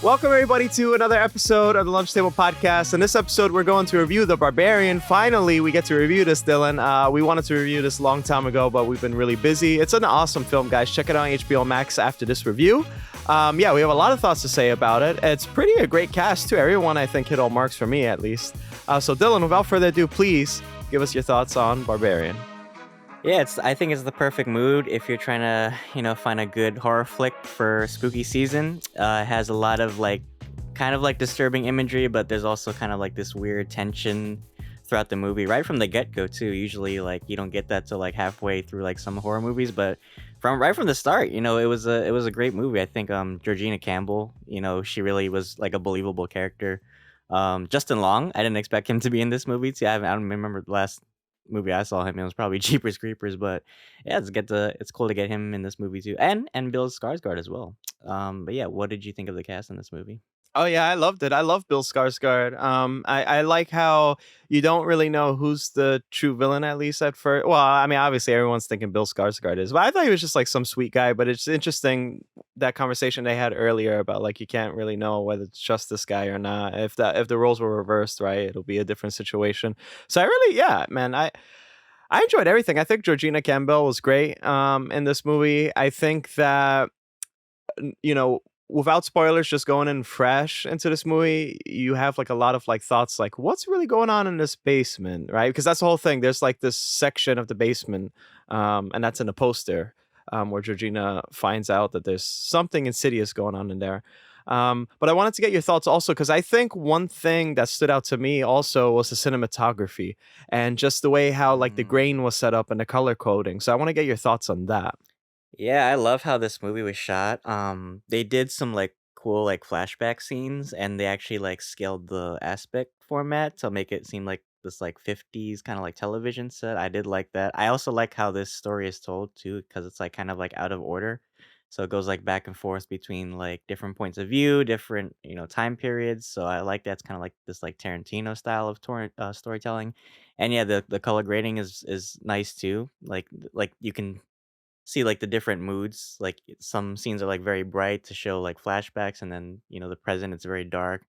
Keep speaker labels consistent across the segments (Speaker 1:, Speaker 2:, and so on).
Speaker 1: Welcome, everybody, to another episode of the Lunch Table Podcast. In this episode, we're going to review The Barbarian. Finally, we get to review this, Dylan. We wanted to review this a long time ago, but we've been really busy. It's an awesome film, guys. Check it out on HBO Max after this review. We have a lot of thoughts to say about it. It's a great cast, too. Everyone, I think, hit all marks for me, at least. So, Dylan, without further ado, please give us your thoughts on Barbarian.
Speaker 2: Yeah, I think it's the perfect mood if you're trying to, find a good horror flick for spooky season. It has a lot of kind of disturbing imagery, but there's also kind of this weird tension throughout the movie, right from the get-go too. Usually, you don't get that till halfway through some horror movies, but right from the start, it was a great movie. I think Georgina Campbell, she really was a believable character. Justin Long, I didn't expect him to be in this movie too. I don't remember the last movie I saw him in was probably Jeepers Creepers, but yeah, it's cool to get him in this movie too, and Bill Skarsgård as well. But yeah, what did you think of the cast in this movie?
Speaker 1: Oh yeah, I loved it. I love Bill Skarsgård. I like how you don't really know who's the true villain, at least at first. Well, I mean, obviously everyone's thinking Bill Skarsgård is, but I thought he was just some sweet guy. But it's interesting that conversation they had earlier about you can't really know whether it's just this guy or not. If the roles were reversed, right, it'll be a different situation. So I enjoyed everything. I think Georgina Campbell was great in this movie. I think that without spoilers, just going in fresh into this movie, you have a lot of thoughts what's really going on in this basement, right? Because that's the whole thing. There's this section of the basement, and that's in the poster, where Georgina finds out that there's something insidious going on in there. But I wanted to get your thoughts also, because I think one thing that stood out to me also was the cinematography and just the way how the grain was set up and the color coding. So I want to get your thoughts on that.
Speaker 2: Yeah, I love how this movie was shot. They did some cool flashback scenes, and they actually scaled the aspect format to make it seem like this 50s kind of television set. I did like that. I also like how this story is told too, because it's kind of out of order. So it goes back and forth between different points of view, different time periods. So I like that's kind of this Tarantino style of storytelling. And yeah, the color grading is nice too. You can see the different moods. Some scenes are very bright to show flashbacks, and then the present, it's very dark.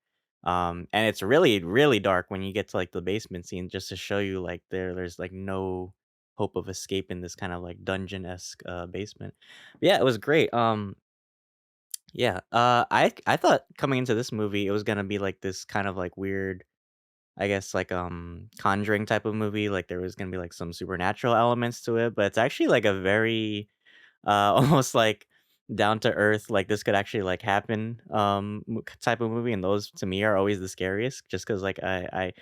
Speaker 2: And it's really really dark when you get to the basement scene, just to show you there's no hope of escape in this kind of dungeon-esque basement. But yeah, it was great. Yeah, I thought coming into this movie it was gonna be this kind of weird, I guess Conjuring type of movie. There was gonna be some supernatural elements to it, but it's actually a very almost down to earth, this could actually happen type of movie. And those to me are always the scariest, just because I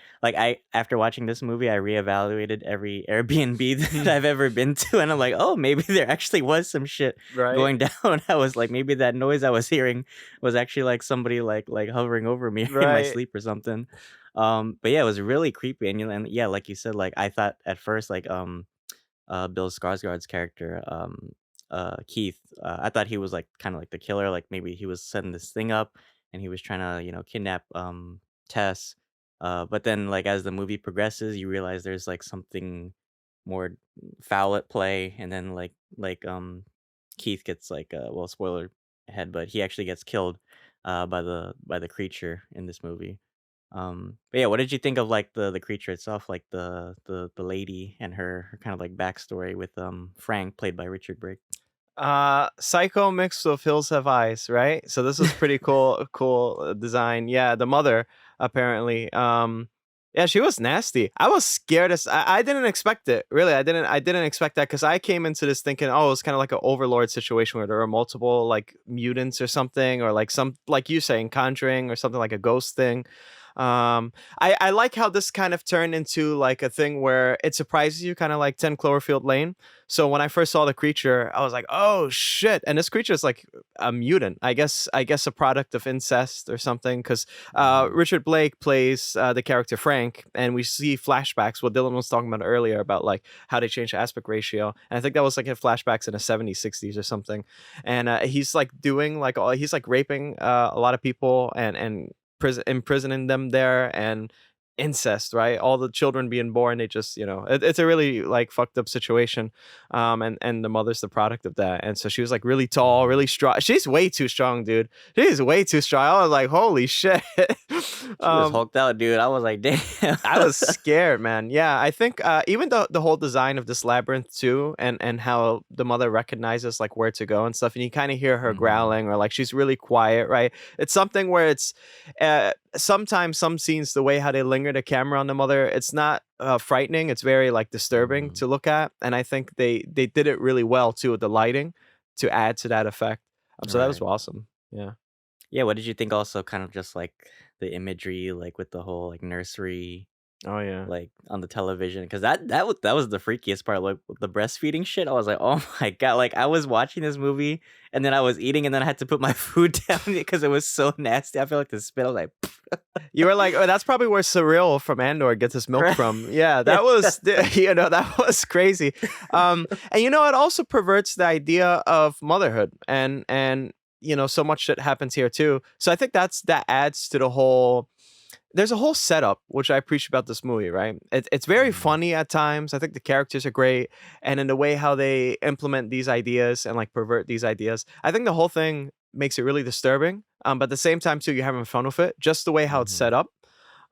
Speaker 2: after watching this movie I reevaluated every Airbnb that I've ever been to, and I'm oh, maybe there actually was some shit going down. I was maybe that noise I was hearing was actually somebody hovering over me in my sleep or something. But yeah, it was really creepy. And yeah, like you said, I thought at first Bill Skarsgård's character, Keith, I thought he was kind of the killer. Maybe he was setting this thing up and he was trying to kidnap Tess. But then as the movie progresses, you realize there's something more foul at play. And then Keith gets well, spoiler ahead, but he actually gets killed by the creature in this movie. But yeah, what did you think of the creature itself, the lady and her kind of backstory with Frank, played by Richard Brake?
Speaker 1: Psycho mixed with Hills Have Eyes, right? So this was pretty cool design. Yeah, the mother apparently. Yeah, she was nasty. I was scared as I didn't expect it. Really, I didn't expect that, because I came into this thinking, oh, it's kind of an Overlord situation where there are multiple mutants or something, or some, like you saying, Conjuring or something, a ghost thing. I like how this kind of turned into a thing where it surprises you, kind of like 10 Cloverfield Lane. So when I first saw the creature, I was oh shit. And this creature is a mutant, I guess a product of incest or something, because Richard Blake plays the character Frank, and we see flashbacks, what Dylan was talking about earlier, about how they changed the aspect ratio. And I think that was in flashbacks in the 70s, 60s or something. And he's doing he's raping a lot of people and imprisoning them there, and incest, right? All the children being born, they just, it's a really like fucked up situation. And the mother's the product of that. And so she was like really tall,
Speaker 2: Mhm.
Speaker 1: really strong. She's way too strong, dude. She's way too strong. I was like, holy shit.
Speaker 2: She was
Speaker 1: um
Speaker 2: hulked out, dude. I was like, damn.
Speaker 1: I was scared, man. Yeah, I think even the whole design of this labyrinth too, and how the mother recognizes like where to go and stuff, and you kind of hear her
Speaker 2: Mhm.
Speaker 1: growling or like she's really quiet, right? It's something where it's sometimes some scenes the way how they linger the camera on the mother, it's not frightening. It's very like disturbing
Speaker 2: Mhm.
Speaker 1: to look at, and I think they did it really well too with the lighting to add to that effect. So that was
Speaker 2: Right.
Speaker 1: awesome. Yeah.
Speaker 2: Yeah, what did you think also kind of just like the imagery, like with the whole like nursery,
Speaker 1: Oh yeah.
Speaker 2: like on the television? Because that was the freakiest part, like with the breastfeeding shit. I was like, oh my god, like I was watching this movie and then I was eating and then I had to put my food down because it was so nasty. I feel like the spit. I was like,
Speaker 1: You were like, oh, that's probably where Cyril from Andor gets his milk
Speaker 2: right?
Speaker 1: from. Yeah,
Speaker 2: Yeah.
Speaker 1: that was, that was crazy. And it also perverts the idea of motherhood, and so much shit happens here too. So I think that adds to the whole. There's a whole setup which I appreciate about this movie, right? It's very
Speaker 2: Mhm.
Speaker 1: funny at times. I think the characters are great, and in the way how they implement these ideas and like pervert these ideas, I think the whole thing makes it really disturbing. But at the same time too, you're having fun with it. Just the way how it's set
Speaker 2: Mhm.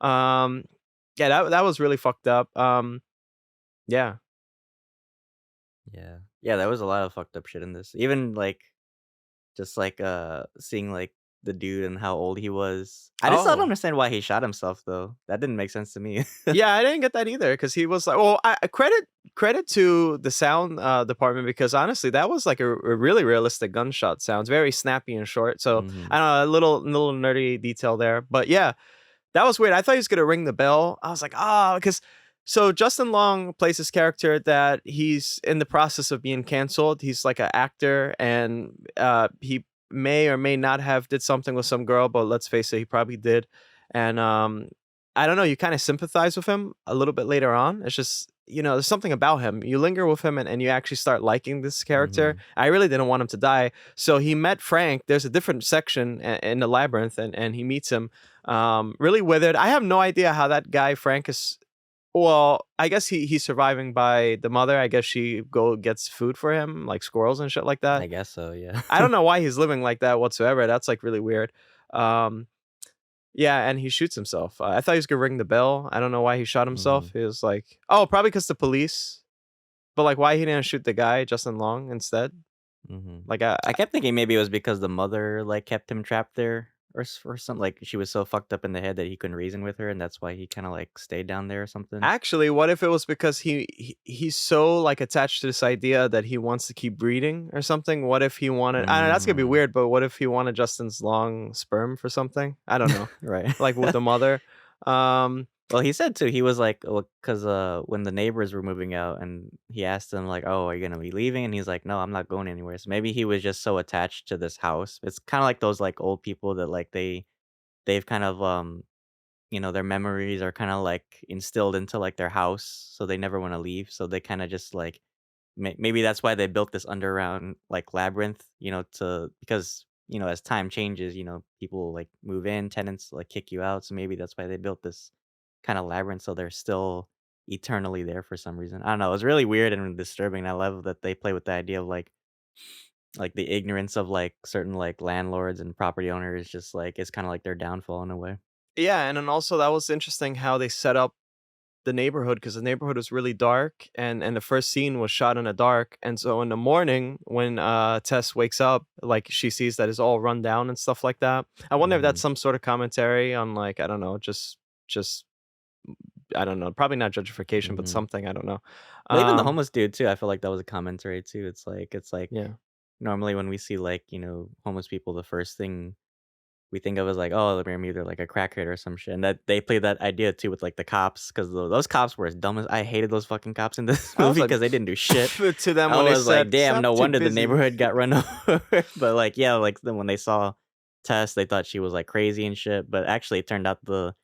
Speaker 1: up. Um, yeah, that was really fucked up. Yeah.
Speaker 2: Yeah. Yeah, there was a lot of fucked up shit in this. Even like just like seeing like the dude and how old he was. I just don't
Speaker 1: Oh,
Speaker 2: understand why he shot himself though. That didn't make sense to me.
Speaker 1: yeah, I didn't get that either because he was like, well, credit to the sound department because honestly, that was like a really realistic gunshot sounds, very snappy and short. So
Speaker 2: Mhm.
Speaker 1: I don't know, a little nerdy detail there, but yeah, that was weird. I thought he was gonna ring the bell. I was like, because so Justin Long plays this character that he's in the process of being canceled. He's like an actor, and he may or may not have did something with some girl, but let's face it, he probably did. And I don't know. You kind of sympathize with him a little bit later on. It's just there's something about him. You linger with him, and you actually start liking this character.
Speaker 2: Mhm.
Speaker 1: I really didn't want him to die, so he met Frank. There's a different section in the labyrinth, and he meets him really withered. I have no idea how that guy Frank is. Well, I guess he's surviving by the mother. I guess she go gets food for him, like squirrels and shit like that.
Speaker 2: I guess so, yeah.
Speaker 1: I don't know why he's living like that whatsoever. That's like really weird. Um, yeah, and he shoots himself. I thought he was gonna ring the bell. I don't know why he shot himself.
Speaker 2: Mhm.
Speaker 1: He was like, oh, probably because the police. But like, why he didn't shoot the guy Justin Long instead?
Speaker 2: Mhm.
Speaker 1: Like,
Speaker 2: I kept thinking maybe it was because the mother, like, kept him trapped there or something, like, she was so fucked up in the head that he couldn't reason with her, and that's why he kinda, like, stayed down there or something.
Speaker 1: actually, what if it was because he's so like attached to this idea that he wants to keep breeding or something? What if he wanted? I don't know. That's gonna be
Speaker 2: Mm.
Speaker 1: weird. But what if he wanted Justin's long sperm for something? I don't know.
Speaker 2: Right.
Speaker 1: Like with the mother. Um,
Speaker 2: Well, he said too, he was like, because when the neighbors were moving out and he asked them like, "Oh, are you gonna be leaving?" And he's like, "No, I'm not going anywhere." So maybe he was just so attached to this house. It's kinda like those, like, old people that, like, they've kind of, their memories are kinda, like, instilled into, like, their house, so they never wanna leave, so they kinda just, like, maybe that's why they built this underground, like, labyrinth, to because, as time changes, people, like, move in, tenants, like, kick you out, so maybe that's why they built this kinda labyrinth, so they're still eternally there for some reason. I don't know, it was really weird and disturbing, and I love that they play with the idea of, like, the ignorance of, like, certain, like, landlords and property owners, just, like, it's kinda like their downfall in a way.
Speaker 1: yeah, and then also that was interesting how they set up the neighborhood because the neighborhood was really dark, and the first scene was shot in the dark. And so in the morning when Tess wakes up, like she sees that it's all run down and stuff like that. I wonder if that's
Speaker 2: Mhm.
Speaker 1: some sort of commentary on like I don't know, just I don't know, probably not gentrification, but
Speaker 2: Mhm.
Speaker 1: something, I don't know.
Speaker 2: Well, even the
Speaker 1: Um,
Speaker 2: homeless dude too, I feel like that was a commentary too. It's like
Speaker 1: yeah.
Speaker 2: normally when we see like, homeless people, the first thing we think of is like, oh, they're either like a crackhead or some shit. And that they play that idea too with like the cops, because those cops were as dumb as I hated those fucking cops in this
Speaker 1: I was
Speaker 2: movie
Speaker 1: like
Speaker 2: because they didn't do shit.
Speaker 1: to them
Speaker 2: I
Speaker 1: when they
Speaker 2: was like,
Speaker 1: said,
Speaker 2: damn,
Speaker 1: "Stop
Speaker 2: no
Speaker 1: too
Speaker 2: wonder the
Speaker 1: busy."
Speaker 2: neighborhood got run over. But like, yeah, like then when they saw Tess, they thought she was like crazy and shit. But actually, it turned out the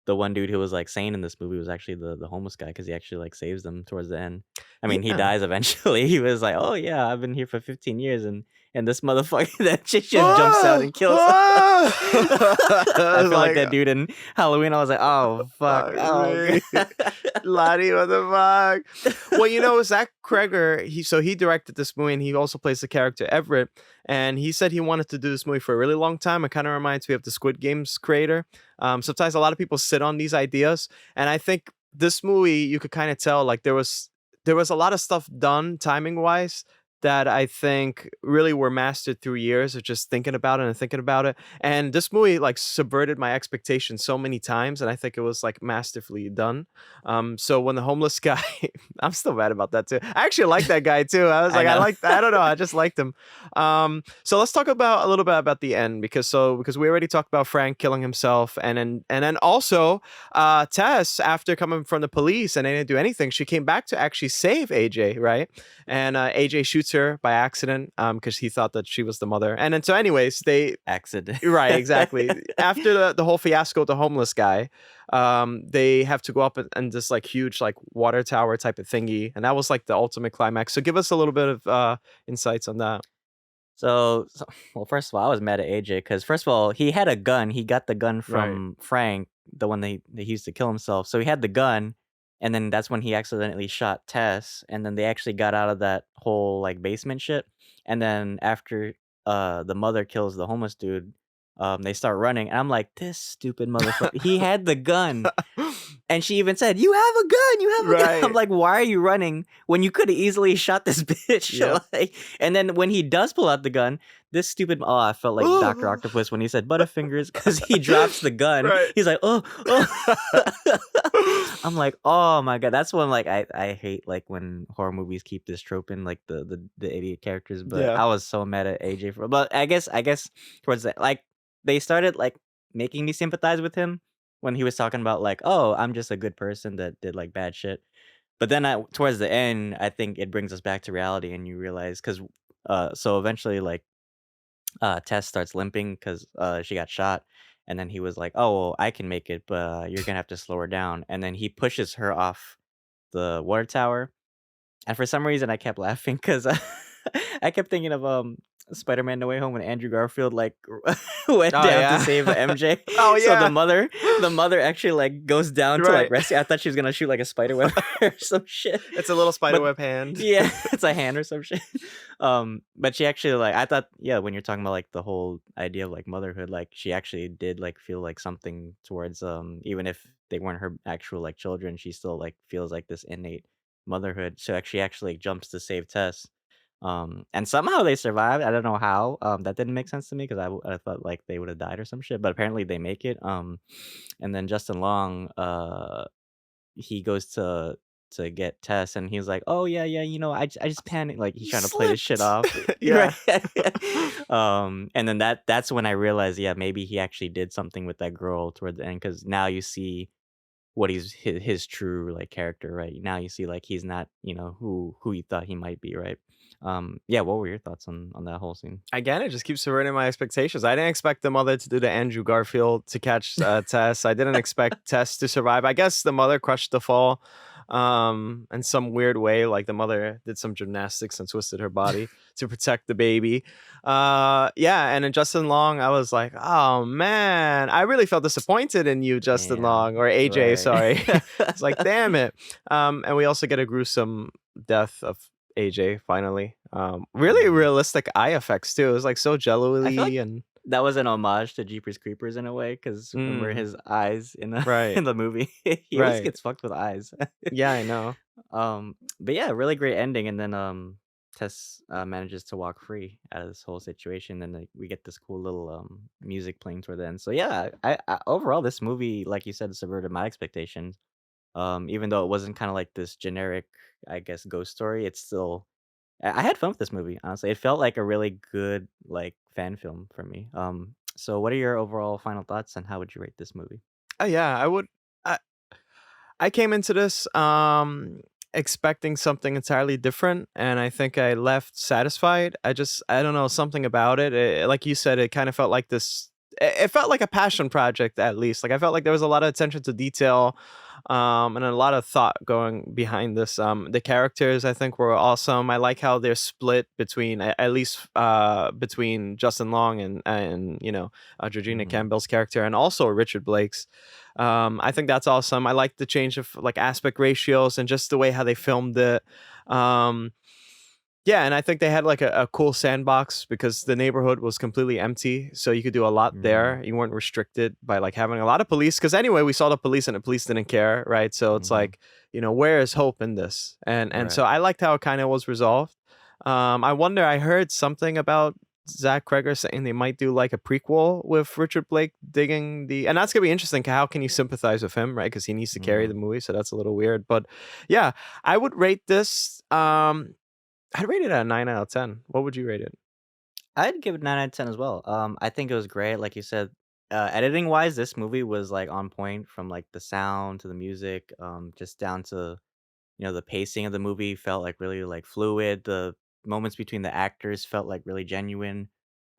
Speaker 2: one dude who was like sane in this movie was actually the homeless guy because he actually like saves them towards the end. I mean, he
Speaker 1: Yeah.
Speaker 2: dies eventually. He was like, "Oh yeah, I've been here for 15 years, and this motherfucker that chick just jumps out and kills." I feel like
Speaker 1: Like,
Speaker 2: that dude in Halloween. I was like, "Oh fuck,
Speaker 1: fuck
Speaker 2: oh
Speaker 1: me.
Speaker 2: god."
Speaker 1: Lottie, what the fuck? Well, Zach Cregger, he directed this movie and he also plays the character Everett. And he said he wanted to do this movie for a really long time. It kind of reminds me of the Squid Games creator. Sometimes a lot of people sit on these ideas. And I think this movie, you could kind of tell like there was a lot of stuff done timing wise that I think really were mastered through years of just thinking about it and thinking about it. And this movie like subverted my expectations so many times, and I think it was like masterfully done. So when the homeless guy, I'm still mad about that too. I actually like that guy too. I was
Speaker 2: I
Speaker 1: like,
Speaker 2: know.
Speaker 1: I don't know, I just liked him. So let's talk about a little bit about the end because we already talked about Frank killing himself, and then also Tess, after coming from the police and they didn't do anything, she came back to actually save AJ, right? And AJ shoots her by accident because he thought that she was the mother. And then so anyways, they
Speaker 2: Accident.
Speaker 1: right, exactly. After the whole fiasco with the homeless guy, they have to go up and this like huge like water tower type of thingy, and that was like the ultimate climax. So give us a little bit of insights on that.
Speaker 2: Well, first of all, I was mad at AJ because first of all, he had a gun. He got the gun
Speaker 1: Right.
Speaker 2: from Frank, the one that he used to kill himself. So he had the gun, and then that's when he accidentally shot Tess, and then they actually got out of that whole like basement shit. And then after the mother kills the homeless dude, they start running, and I'm like, this stupid motherfucker. He had the gun. And she even said, "You have a gun. You have a gun." I'm
Speaker 1: Right.
Speaker 2: like, "Why are you running when you could have easily shot this bitch?"
Speaker 1: Yep.
Speaker 2: Like, and then when he does pull out the gun, this stupid I felt like Doctor Octopus when he said Butterfingers because he drops the gun.
Speaker 1: Right.
Speaker 2: He's like, "Oh, oh." I'm like, "Oh my god." That's when like I hate like when horror movies keep this trope in like the idiot characters. But
Speaker 1: Yeah.
Speaker 2: I was so mad at AJ for. But I guess towards that like they started like making me sympathize with him when he was talking about like, "Oh, I'm just a good person that did like bad shit." But then towards the end, I think it brings us back to reality, and you realize because so eventually like Tess starts limping because she got shot, and then he was like, "Oh, well, I can make it, but you're gonna have to slow her down." And then he pushes her off the water tower, and for some reason, I kept laughing because I kept thinking of Spider-Man: No Way Home when Andrew Garfield like went
Speaker 1: Oh
Speaker 2: down
Speaker 1: yeah.
Speaker 2: to save MJ.
Speaker 1: Oh
Speaker 2: So
Speaker 1: yeah.
Speaker 2: the mother actually like goes down to like
Speaker 1: Right.
Speaker 2: rescue. I thought she was gonna shoot like a spider web or some shit.
Speaker 1: It's a little
Speaker 2: But
Speaker 1: spiderweb hand.
Speaker 2: yeah, it's a hand or some shit. But she actually like I thought yeah when you're talking about like the whole idea of like motherhood, like she actually did like feel like something towards even if they weren't her actual like children, she still like feels like this innate motherhood. So she actually like, jumps to save Tess. And somehow they survived. I don't know how. That didn't make sense to me because I thought like they would have died or some shit. But apparently they make it. And then Justin Long, he goes to get Tess, and he's like, "Oh yeah, yeah, I just panicked." Like he's
Speaker 1: You
Speaker 2: trying to play this shit
Speaker 1: slipped.
Speaker 2: off,
Speaker 1: Yeah.
Speaker 2: right? And then that's when I realized, yeah, maybe he actually did something with that girl toward the end because now you see what his true like character, right? Now you see like he's not, who you thought he might be, right? Yeah, what were your thoughts on that whole scene?
Speaker 1: Again, it just keeps subverting my expectations. I didn't expect the mother to do the Andrew Garfield to catch Tess. I didn't expect Tess to survive. I guess the mother crushed the fall in some weird way. Like the mother did some gymnastics and twisted her body to protect the baby. Yeah, and in Justin Long, I was like, oh man, I really felt disappointed in you, Justin
Speaker 2: Damn.
Speaker 1: Long, or AJ, sorry.
Speaker 2: Right.
Speaker 1: It's like, damn it. And we also get a gruesome death of AJ finally. Really
Speaker 2: Mhm.
Speaker 1: realistic eye effects too. It was like so
Speaker 2: I feel like
Speaker 1: jello-y and
Speaker 2: that was an homage to Jeepers Creepers in a way, because remember
Speaker 1: mm,
Speaker 2: his eyes in the
Speaker 1: right,
Speaker 2: in the movie? He always
Speaker 1: right.
Speaker 2: gets fucked with eyes.
Speaker 1: Yeah, I know.
Speaker 2: But yeah, really great ending, and then Tess manages to walk free out of this whole situation, and like, we get this cool little music playing toward the end. So yeah, I overall this movie, like you said, subverted my expectations. Even though it wasn't kind of like this generic, I guess, ghost story, it's still I had fun with this movie, honestly. It felt like a really good like fan film for me. So what are your overall final thoughts and how would you rate this movie?
Speaker 1: Yeah, I would. I I came into this expecting something entirely different, and I think I left satisfied. I don't know, something about it. Like you said, it kind of felt like this. It felt like a passion project, at least. Like I felt like there was a lot of attention to detail. and a lot of thought going behind this. The characters I think were awesome. I like how they're split between at least between Justin Long and Georgina
Speaker 2: Hmm.
Speaker 1: Campbell's character, and also Richard Blake's. I think that's awesome. I like the change of like aspect ratios and just the way how they filmed it. Um, yeah, and I think they had like a cool sandbox because the neighborhood was completely empty, so you could do a lot
Speaker 2: Hmm.
Speaker 1: there. You weren't restricted by like having a lot of police. Because anyway, we saw the police and the police didn't care, right? So it's
Speaker 2: Hmm.
Speaker 1: like, where is hope in this? And
Speaker 2: Right.
Speaker 1: so I liked how it kind of was resolved. I wonder. I heard something about Zach Cregger saying they might do like a prequel with Richard Blake digging and that's gonna be interesting. How can you sympathize with him, right? Because he needs to carry the
Speaker 2: Hmm.
Speaker 1: movie, so that's a little weird. But yeah, I would rate this. I'd rate it at a 9 out of 10. What would you rate it?
Speaker 2: I'd give it 9 out of 10 as well. I think it was great. Like you said, editing wise, this movie was like on point from like the sound to the music, just down to the pacing of the movie felt like really like fluid. The moments between the actors felt like really genuine.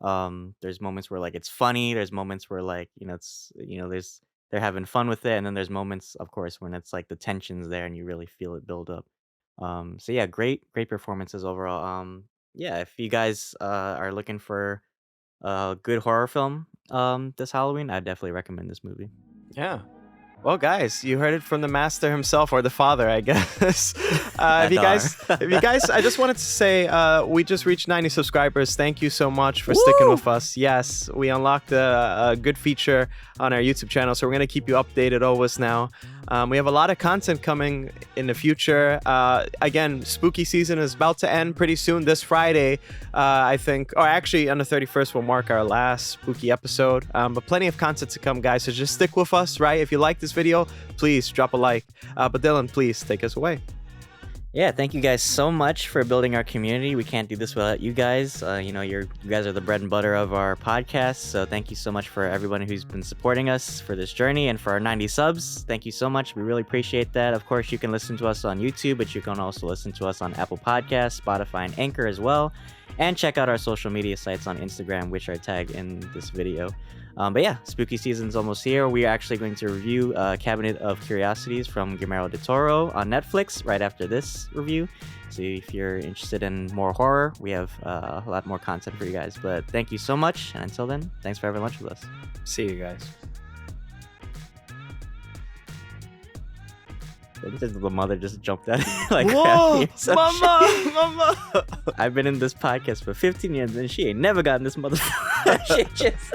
Speaker 2: There's moments where like it's funny. There's moments where like it's there's they're having fun with it, and then there's moments, of course, when it's like the tensions there and you really feel it build up. So yeah, great performances overall. Yeah, if you guys are looking for a good horror film this Halloween, I definitely recommend this movie.
Speaker 1: Yeah. Well, guys, you heard it from the master himself, or the father, I guess. If
Speaker 2: That
Speaker 1: you
Speaker 2: dar.
Speaker 1: guys, I just wanted to say, we just reached 90 subscribers. Thank you so much for sticking
Speaker 2: Woo!
Speaker 1: with us. Yes, we unlocked a good feature on our YouTube channel, so we're gonna keep you updated always now. We have a lot of content coming in the future. Again, spooky season is about to end pretty soon. This Friday, I think, or actually on the 31st, will mark our last spooky episode. But plenty of content to come, guys. So just stick with us, right? If you like this video, please drop a like. But Dylan, please take us away.
Speaker 2: Yeah, thank you guys so much for building our community. We can't do this without you guys. You guys are the bread and butter of our podcast. So thank you so much for everyone who's been supporting us for this journey and for our 90 subs. Thank you so much. We really appreciate that. Of course, you can listen to us on YouTube, but you can also listen to us on Apple Podcasts, Spotify, and Anchor as well. And check out our social media sites on Instagram, which are tagged in this video. But yeah, spooky season's almost here. We are actually going to review Cabinet of Curiosities from Guillermo del Toro on Netflix right after this review. So if you're interested in more horror, we have a lot more content for you guys. But thank you so much. And until then, thanks for having lunch with us.
Speaker 1: See you guys.
Speaker 2: The mother just jumped at it, like grabbed
Speaker 1: Whoa,
Speaker 2: me or some
Speaker 1: mama,
Speaker 2: shit.
Speaker 1: mama.
Speaker 2: I've been in this podcast for 15 years and she ain't never gotten this motherfucker. She just